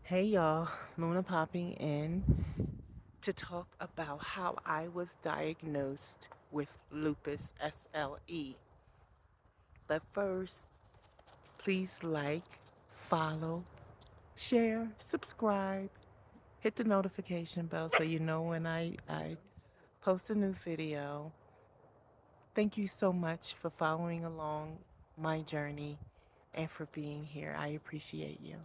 Hey y'all, Luna popping in to talk about how I was diagnosed with lupus SLE. But first, please like, follow, share, subscribe, hit the notification bell so you know when I post a new video. Thank you so much for following along my journey and for being here. I appreciate you.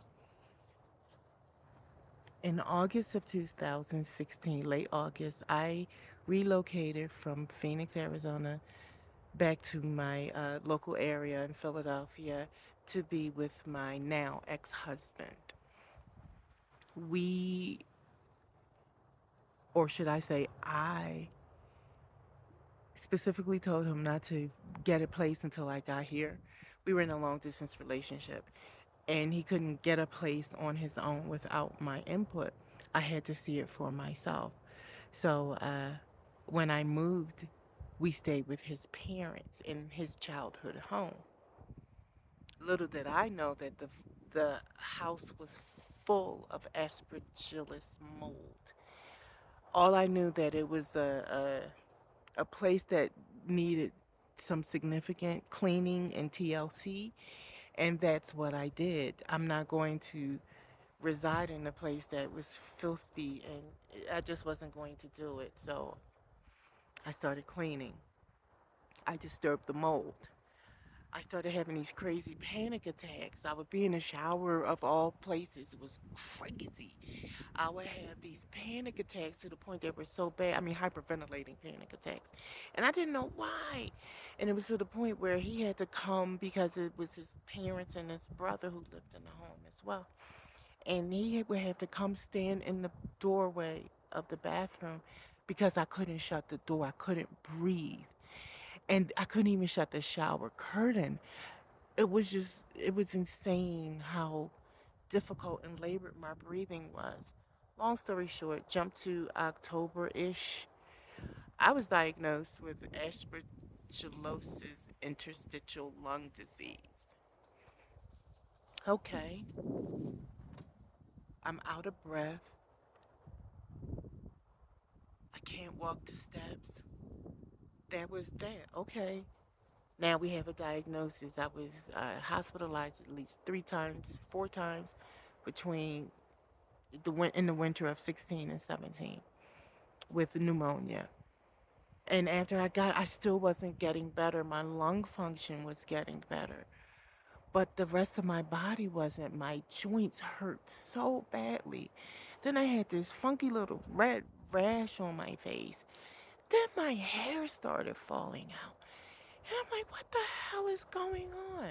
In August of 2016, late August, I relocated from Phoenix, Arizona, back to my local area in Philadelphia to be with my now ex husband. We, or should I say, I specifically told him not to get a place until I got here. We were in a long distance relationship, and he couldn't get a place on his own without my input. I had to see it for myself. So when I moved, we stayed with his parents in his childhood home. Little did I know that the house was full of aspergillus mold. All I knew that it was a place that needed some significant cleaning and TLC, and that's what I did. I'm not going to reside in a place that was filthy, and I just wasn't going to do it. So I started cleaning. I disturbed the mold. I started having these crazy panic attacks. I would be in the shower of all places. It was crazy. I would have these panic attacks to the point that were so bad. I mean, hyperventilating panic attacks. And I didn't know why. And it was to the point where he had to come because it was his parents and his brother who lived in the home as well. And he would have to come stand in the doorway of the bathroom because I couldn't shut the door. I couldn't breathe. And I couldn't even shut the shower curtain. It was insane how difficult and labored my breathing was. Long story short, jump to October ish. I was diagnosed with aspergillosis interstitial lung disease. Okay, I'm out of breath. I can't walk the steps. That was that. Okay. Now we have a diagnosis. I was hospitalized at least 3 times, 4 times between in the winter of 16 and 17 with pneumonia. And after I still wasn't getting better. My lung function was getting better, but the rest of my body wasn't. My joints hurt so badly. Then I had this funky little red rash on my face. Then my hair started falling out. And I'm like, what the hell is going on?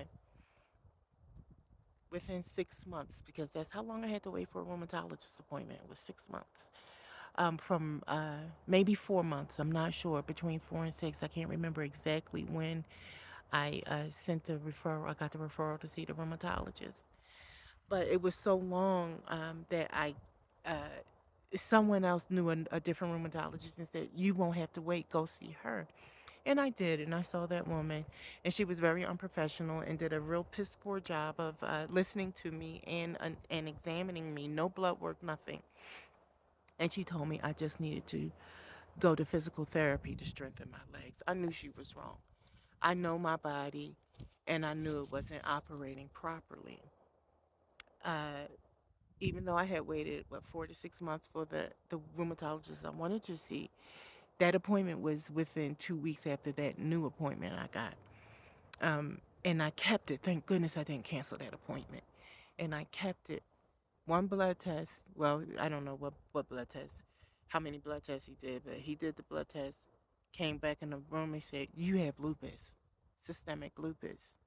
Within 6 months, because that's how long I had to wait for a rheumatologist appointment. It was 6 months. From maybe 4 months, I'm not sure, between 4 and 6. I can't remember exactly when I sent the referral. I got the referral to see the rheumatologist. But it was so long that someone else knew a different rheumatologist and said, you won't have to wait, go see her. And I did, and I saw that woman, and she was very unprofessional and did a real piss poor job of listening to me and examining me. No blood work, nothing. And she told me I just needed to go to physical therapy to strengthen my legs. I knew she was wrong. I know my body, and I knew it wasn't operating properly. Uh, Even though I had waited, 4 to 6 months for the rheumatologist I wanted to see, that appointment was within 2 weeks after that new appointment I got. And I kept it. Thank goodness I didn't cancel that appointment. And I kept it. One blood test. Well, I don't know what blood test, how many blood tests he did, but he did the blood test, came back in the room and said, you have lupus, systemic lupus.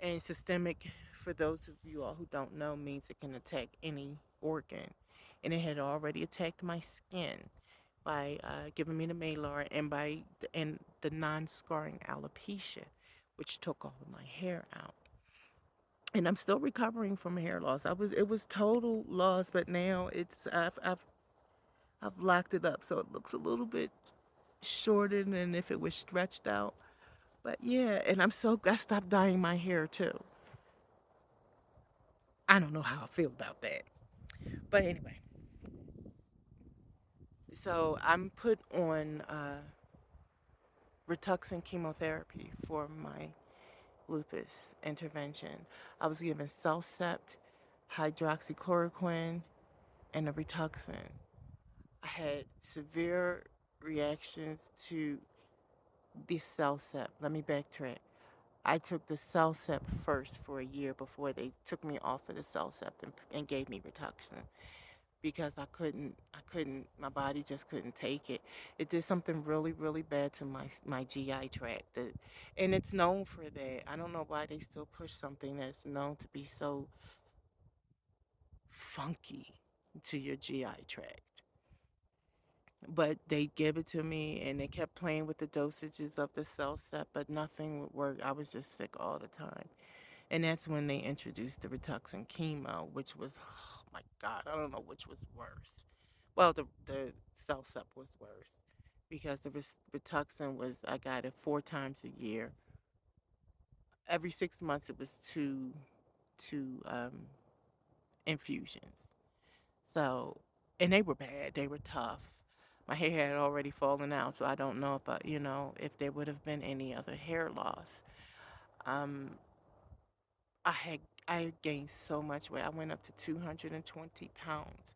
And systemic, for those of you all who don't know, means it can attack any organ. And it had already attacked my skin by giving me the malar and the non-scarring alopecia, which took all of my hair out. And I'm still recovering from hair loss. It was total loss, but now I've locked it up so it looks a little bit shorter than if it was stretched out. But yeah, and I stopped dyeing my hair too. I don't know how I feel about that. But anyway, so I'm put on Rituxan chemotherapy for my lupus intervention. I was given Cellcept, hydroxychloroquine, and a Rituxan. I had severe reactions to the Cellcept. Let me backtrack. I took the Cellcept first for a year before they took me off of the Cellcept and gave me Rituxan because my body just couldn't take it. It did something really, really bad to my GI tract. And it's known for that. I don't know why they still push something that's known to be so funky to your GI tract. But they gave it to me and they kept playing with the dosages of the Cellcept, but nothing would work. I was just sick all the time. And that's when they introduced the Rituxan chemo, which was, oh my God, I don't know which was worse. Well, the Cellcept was worse because the Rituxan was, I got it 4 times a year. Every 6 months, it was two infusions. So, and they were bad. They were tough. My hair had already fallen out, so I don't know if if there would have been any other hair loss. Um, I had I gained so much weight. I went up to 220 pounds.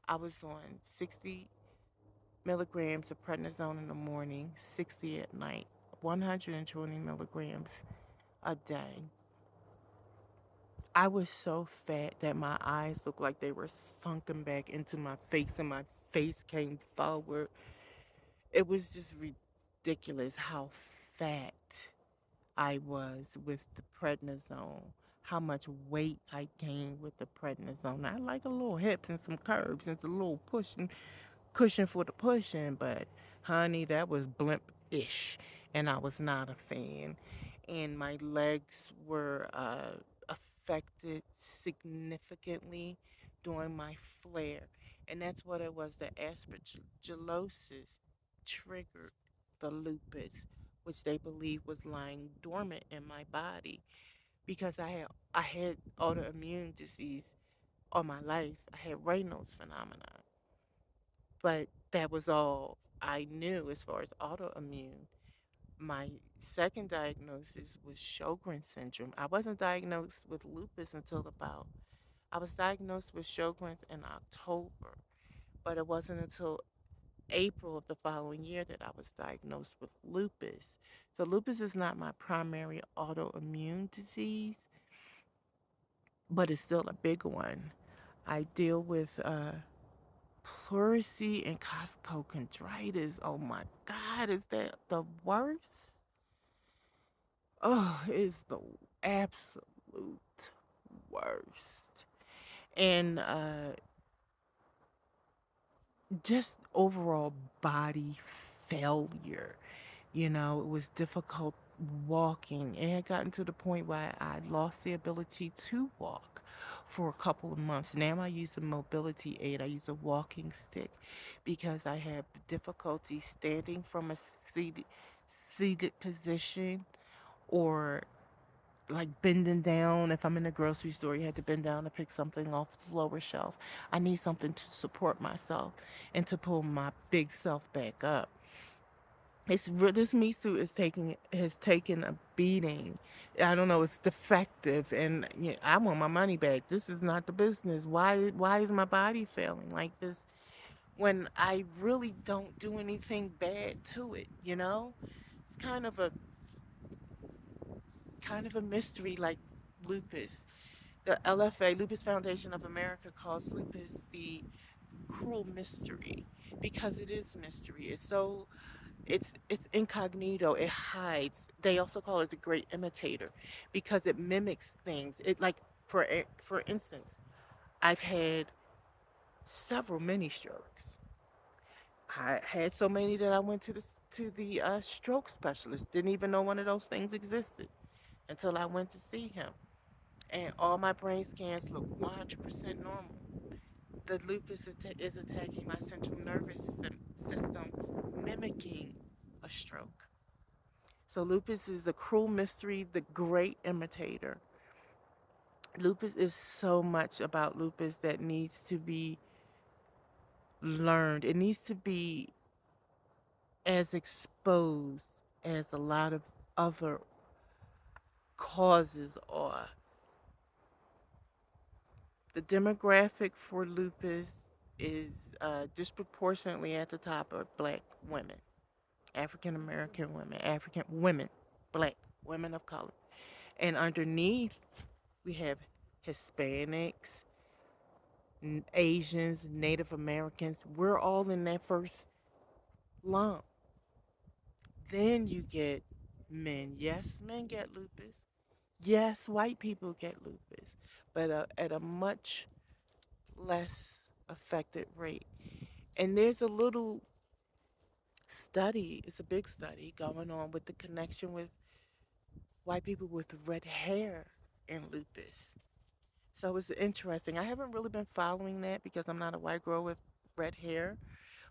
I was on 60 milligrams of prednisone in the morning, 60 at night, 120 milligrams a day. I was so fat that my eyes looked like they were sunken back into my face and my face came forward. It was just ridiculous how fat I was with the prednisone, how much weight I gained with the prednisone. I like a little hips and some curves and some little pushing cushion for the pushing, but honey, that was blimp ish, and I was not a fan. And my legs were affected significantly during my flare, and that's what it was. The aspergillosis triggered the lupus, which they believe was lying dormant in my body because I had autoimmune disease all my life. I had Raynaud's phenomenon, but that was all I knew as far as autoimmune. My second diagnosis was Sjogren's syndrome. I wasn't diagnosed with lupus until I was diagnosed with Sjogren's in October, but it wasn't until April of the following year that I was diagnosed with lupus. So lupus is not my primary autoimmune disease, but it's still a big one. I deal with pleurisy and costochondritis. Oh my God, is that the worst? Oh, it's the absolute worst. And just overall body failure. It was difficult walking. It had gotten to the point where I lost the ability to walk for a couple of months. Now I use a mobility aid. I use a walking stick because I have difficulty standing from a seated, seated position or like bending down. If I'm in a grocery store, you had to bend down to pick something off the lower shelf. I need something to support myself and to pull my big self back up. This meat suit has taken a beating. I don't know. It's defective, and I want my money back. This is not the business. Why is my body failing like this when I really don't do anything bad to it? It's kind of a mystery, like lupus. The LFA, Lupus Foundation of America, calls lupus the cruel mystery because it is mystery. It's incognito. It hides. They also call it the great imitator because it mimics things. It like for instance, I've had several mini strokes. I had so many that I went to the stroke specialist. Didn't even know one of those things existed until I went to see him. And all my brain scans look 100% normal. The lupus is attacking my central nervous system, mimicking a stroke. So lupus is a cruel mystery, the great imitator. Lupus is so much about lupus that needs to be learned. It needs to be as exposed as a lot of other causes are. The demographic for lupus is disproportionately at the top of black women, African American women, African women, black women of color. And underneath, we have Hispanics, Asians, Native Americans. We're all in that first lump. Then you get men. Yes, men get lupus. Yes, white people get lupus, but at a much less affected rate. And there's a little study, it's a big study going on with the connection with white people with red hair and lupus. So it's interesting. I haven't really been following that because I'm not a white girl with red hair,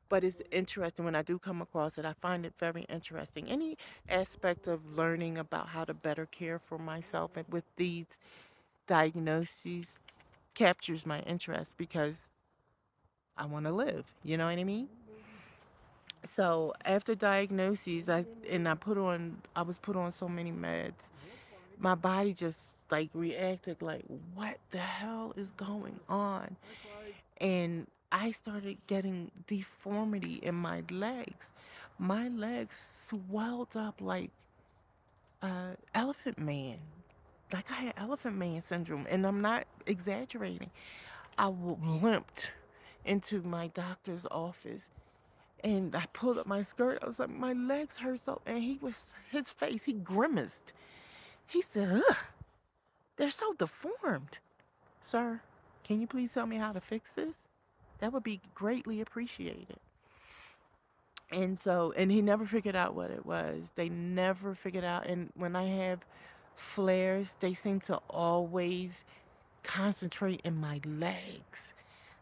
but it's interesting when I do come across it. I find it very interesting. Any aspect of learning about how to better care for myself and with these diagnoses captures my interest because I want to live. You know what I mean? So after diagnoses, I was put on so many meds. My body just like reacted like, what the hell is going on? And I started getting deformity in my legs. My legs swelled up like elephant man. Like I had elephant man syndrome, and I'm not exaggerating. Limped into my doctor's office and I pulled up my skirt. I was like, my legs hurt so. And his face, he grimaced. He said, ugh, they're so deformed. Sir, can you please tell me how to fix this? That would be greatly appreciated. And he never figured out what it was. They never figured out. And when I have flares, they seem to always concentrate in my legs.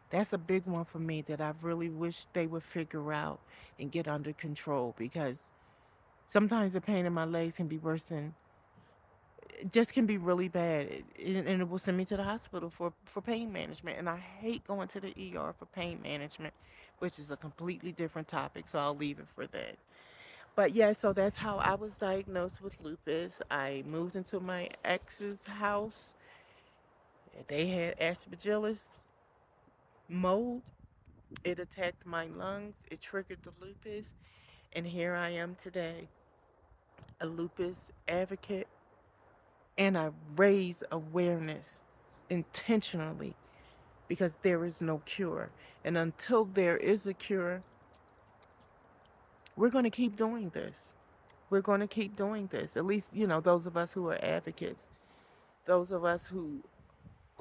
That's a big one for me that I really wish they would figure out and get under control because sometimes the pain in my legs can be worse than it just can be really bad and it will send me to the hospital for pain management and I hate going to the ER for pain management, which is a completely different topic, so I'll leave it for that. But yeah, so that's how I was diagnosed with lupus. I moved into my ex's house. They had aspergillus mold. It attacked my lungs, it triggered the lupus, and here I am today, a lupus advocate, and I raise awareness intentionally because there is no cure. And until there is a cure, we're going to keep doing this. We're going to keep doing this. At least, those of us who are advocates, those of us who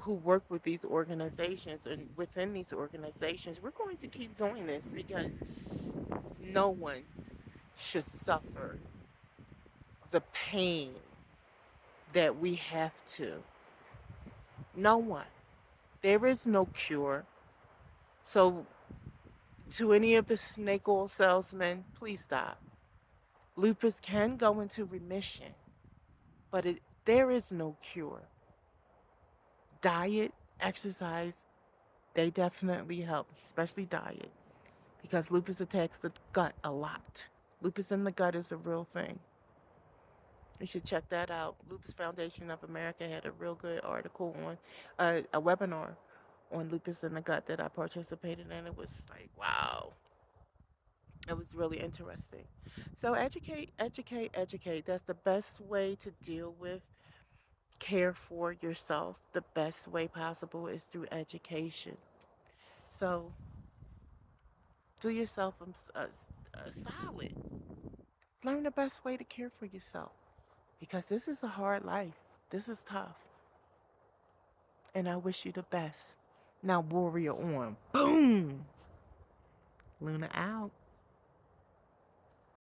work with these organizations and within these organizations, we're going to keep doing this because no one should suffer the pain that we have to. No one. There is no cure. So, to any of the snake oil salesmen, please stop. Lupus can go into remission, but there is no cure. Diet, exercise, they definitely help, especially diet, because lupus attacks the gut a lot. Lupus in the gut is a real thing. You should check that out. Lupus Foundation of America had a real good article on a webinar on lupus in the gut that I participated in. It was like, wow, it was really interesting. So educate, educate, educate. That's the best way to deal with care for yourself. The best way possible is through education. So do yourself a solid. Learn the best way to care for yourself because this is a hard life. This is tough. And I wish you the best. Now, warrior on. Boom! Luna out.